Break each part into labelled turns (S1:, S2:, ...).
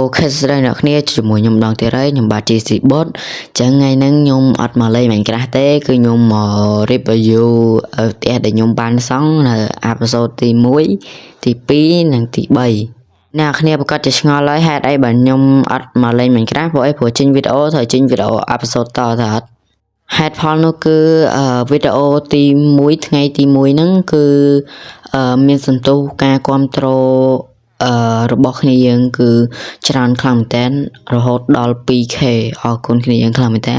S1: khá là nó kia chỉ muốn nhung đòn tiền đấy nhung bà chỉ xịt bớt chẳng ngày nắng nhung ọt mà lấy mảnh cái té cứ nhung mà review ở té để nhung ban xong là episode tí muối tí pi nàng tí bảy nào kia bà có chỉ ngồi lấy hai đây bạn nhung ọt mà lấy mảnh cái với của trên video thời trên video episode to thật hai phong nó cứ video tí muối ngày tí muối nắng cứ miền sân tu ca controlរបស់គ្នាយើងគឺច្រើនខ្លាំងមែនតើរហូតដល់ 2k អរគុណគ្នាយើងខ្លាំងមែនតើ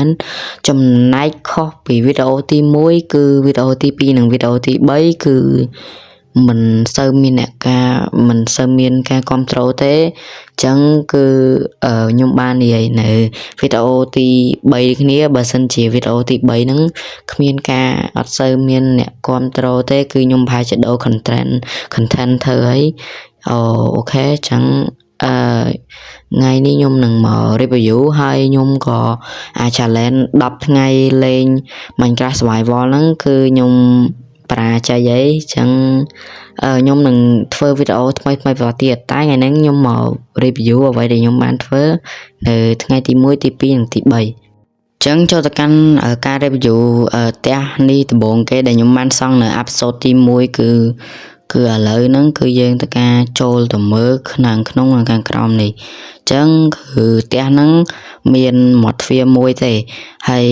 S1: ចំណែកខុសពីវីដេអូទី1គឺវីដេអូទី2និងវីដេអូទី3គឺមិនសូវមានអ្នកការមិនសូវមានការគ្រប់គ្រងទេអញ្ចឹងគឺខ្ញុំបាននិយាយនៅវីដេអូទី3គ្នាបើសិនជាវីដេអូទី3ហ្នឹងគ្មានការអត់សូវមានអ្នកគ្រប់គ្រងទេគឺខ្ញុំប្រហែលជាដូរ content ធ្វើហើយអូខេចឹងថ្ងៃនេះខ្ញុំនឹងមក review ហើយខ្ញុំក៏អាច challenge 10ថ្ងៃលេង Minecraft Survival ហ្នឹងគឺខ្ញុំប្រាជ័យអីចឹងខ្ញុំនឹងធ្វើវីដេអូថ្មីបន្តទៀតតែថ្ងៃនេះខ្ញុំមក review អ្វីដែលខ្ញុំបានធ្វើនៅថ្ងៃទី1ទី2និងទី3ចឹងចូលទៅកាន់ការ review ផ្ទះនេះដំបូងគេដែលខ្ញុំបានសង់នៅ episode ទី1គឺឥឡូវហ្នឹងគឺយើងទៅការចូលទៅមើលក្នុងនិងខាងក្រោមនេះអញ្ចឹងគឺផ្ទះហ្នឹងមានមាត់ទ្វារមួយទេហើយ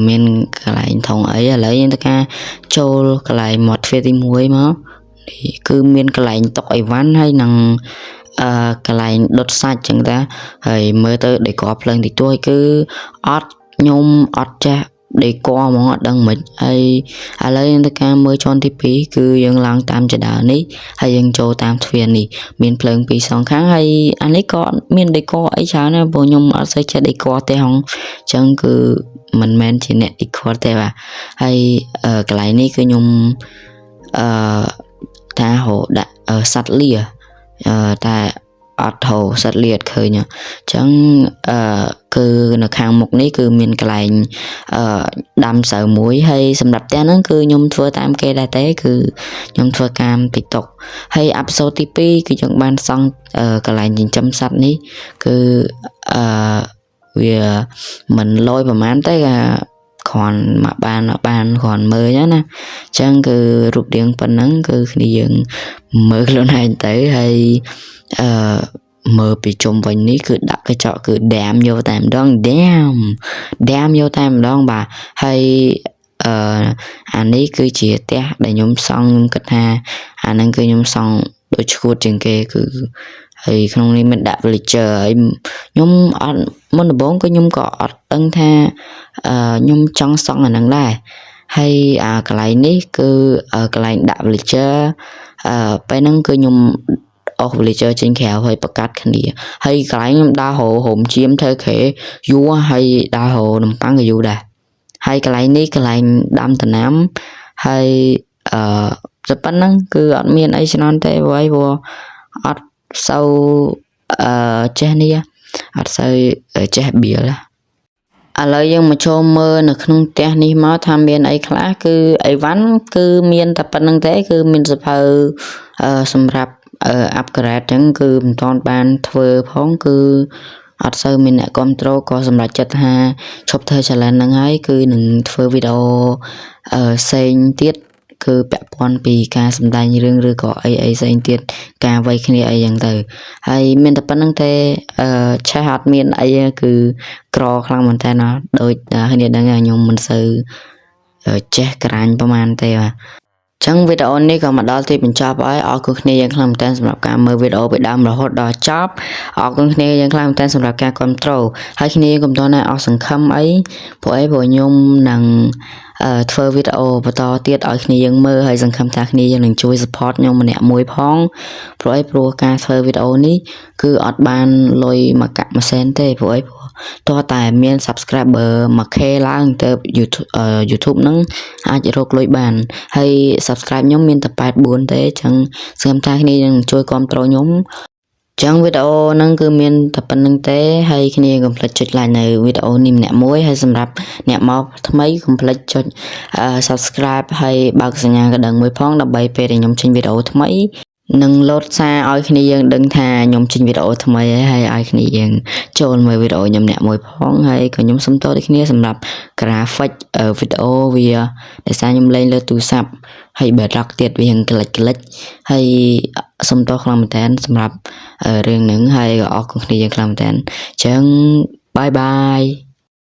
S1: មានកន្លែងថងអីឥឡូវយើងទៅការចូលកន្លែងមាត់ទ្វារទី1មកនេះគឺមានកន្លែងតុកអីវ៉ាន់ហើយនឹងកន្លែងដុតសាច់អញ្ចឹងតាហើយមើលទៅដេកភ្លើងទីទួយគឺខ្ញុំអត់ចេះដេកហ្មងអត់ដឹងមិនហើយឥឡូវយើងទៅការមើលជាន់ទី2គឺយើងឡើងតាមចដានេះហើយយើងចូលតាមទ្វារនេះមានភ្លើងពីរសងខាងហើយអានេះក៏មានដេកអីច្រើនដែរព្រោះខ្ញុំអត់សូវចេះដេកទេហងអញ្ចឹងគឺមិនមែនជាអ្នកដេកទេបាទហើយកន្លែងនេះគឺខ្ញុំថាហៅដាក់សัตว์លាតែអត់ហៅសัตว์លាតឃើញអញ្ចឹងគឺនៅខាងមុខនេះគឺមានកន្លែងដាំស្រូវមួយហើយសម្រាប់ផ្ទះហ្នឹងគឺខ្ញុំធ្វើតាមគេដែរទេគឺខ្ញុំធ្វើតាម TikTok ហើយ episode ទី2គឺយើងបានសង់កន្លែងចិញ្ចឹមសត្វនេះគឺវាមិនលយប្រហែលទេគ្រាន់មកបានគ្រាន់មើលចឹងណាអញ្ចឹងគឺរូបរាងប៉ុណ្ណឹងគឺគ្នាយើងមើលខ្លួនឯងទៅហើយមើលពីជុំវិញនេះគឺដាក់កញ្ចក់គឺដាមយកតែម្ដងដាមយកតែម្ដងបាទហើយអានេះគឺជាផ្ទះដែលខ្ញុំសង់ខ្ញុំគិតថាអាហ្នឹងគឺខ្ញុំសង់ដូចឈួតជាងគេគឺហើយក្នុងនេះមានដាក់ villager ហើយខ្ញុំអត់មុនដំបូងគឺខ្ញុំក៏អត់ដឹងថាខ្ញុំចង់សង់អាហ្នឹងដែរហើយកន្លែងនេះគឺកន្លែងដាក់ villager ពេលហ្នឹងគឺខ្ញុំអស់ villager ចេញក្រៅហើយប្រកាសគ្នាហើយកន្លែងខ្ញុំដើរហូមជាមធ្វើខេយូរហើយដើរហូនំប៉័ងក៏យូរដែរហើយកន្លែងនេះកន្លែងដាំដំណាំហើយតែប៉ុណ្ណឹងគឺអត់មានអីច្រើនទេព្រោះអត់សូវចេះនេះអត់សូវចេះបៀលឥឡូវយើងមកចូលមើលនៅក្នុងផ្ទះនេះមកថាមានអីខ្លះគឺអីវ៉ាន់គឺមានតែប៉ុណ្្នឹងទេគឺមានសភៅសម្រាប់upgrade ចឹងគឺមិនទាន់បានធ្វើផងគឺអត់សូវមានអ្នកគ្រប់គ្រងក៏សម្រាប់ចិត្តថាឈប់ធ្វើ challenge ហ្នឹងហើយគឺនឹងធ្វើវីដេអូផ្សេងទៀតគឺពាក់ព័ន្ធពីការសម្ដែងរឿងឬក៏អីផ្សេងទៀតការវ័យគ្នាអីចឹងទៅហើយមានតែប៉ុណ្្នឹងទេឆេះអត់មានអីគឺក្រខ្លាំងមែនតើណាដូចគ្នាដឹងខ្ញុំមិនសូវចេះក្រាញ់ប្រហែលទេបាទចឹងវីដេអូនេះក៏មកដល់ទីបញ្ចប់ហើយអរគុណគ្នាយ៉ាងខ្លាំងមែនទែនសម្រាប់ការមើលវីដេអូពីដើមរហូតដល់ចប់អរគុណគ្នាយ៉ាងខ្លាំងមែនទែនសម្រាប់ការគ្រប់គ្រងហើយគ្នាកុំតណាអស់សង្ឃឹមអីព្រោះខ្ញុំនឹងធ្វើវីដេអូបន្តទៀតឲ្យគ្នាយើងមើលហើយសង្ឃឹមថាគ្នាយើងនឹងជួយ support ខ្ញុំម្នាក់មួយផងព្រោះការធ្វើវីដេអូនេះគឺអត់បានលុយមួយកាក់មួយសែនទេព្រោះតោះតែមាន subscriber 1k ឡើងទៅ YouTube ហ្នឹងអាចរកលុយបានហើយ subscribe ខ្ញុំមានតែ84ទេអញ្ចឹងសង្ឃឹមថាគ្នានឹងជួយគ្រប់គ្រងខ្ញុំចឹងវីដេអូហ្នឹងគឺមានតែប៉ុណ្្នឹងទេហើយគ្នាកុំភ្លេចចុច like នៅវីដេអូនេះម្នាក់មួយហើយសម្រាប់អ្នកមកថ្មីកុំភ្លេចចុច subscribe ហើយបើកសញ្ញាកណ្ដឹងមួយផងដើម្បីពេលដែលខ្ញុំចេញវីដេអូថ្មី នឹងលោតសារឲ្យគ្នាយើងដឹងថាខ្ញុំចេញវីដេអូថ្មីហើយឲ្យគ្នាយើងចូលមើលវីដេអូខ្ញុំអ្នកមួយផងហើយក៏ខ្ញុំសុំទោសដូចគ្នាសម្រាប់ graphic វីដេអូវាដោយសារខ្ញុំលេងលើទូរស័ព្ទហើយ bedrock ទៀតវាក្លិចហើយសុំទោសខ្លាំងមែនតើសម្រាប់រឿងហ្នឹងហើយក៏អរគុណគ្នាយើងខ្លាំងមែនតើអញ្ចឹងបាយបាយ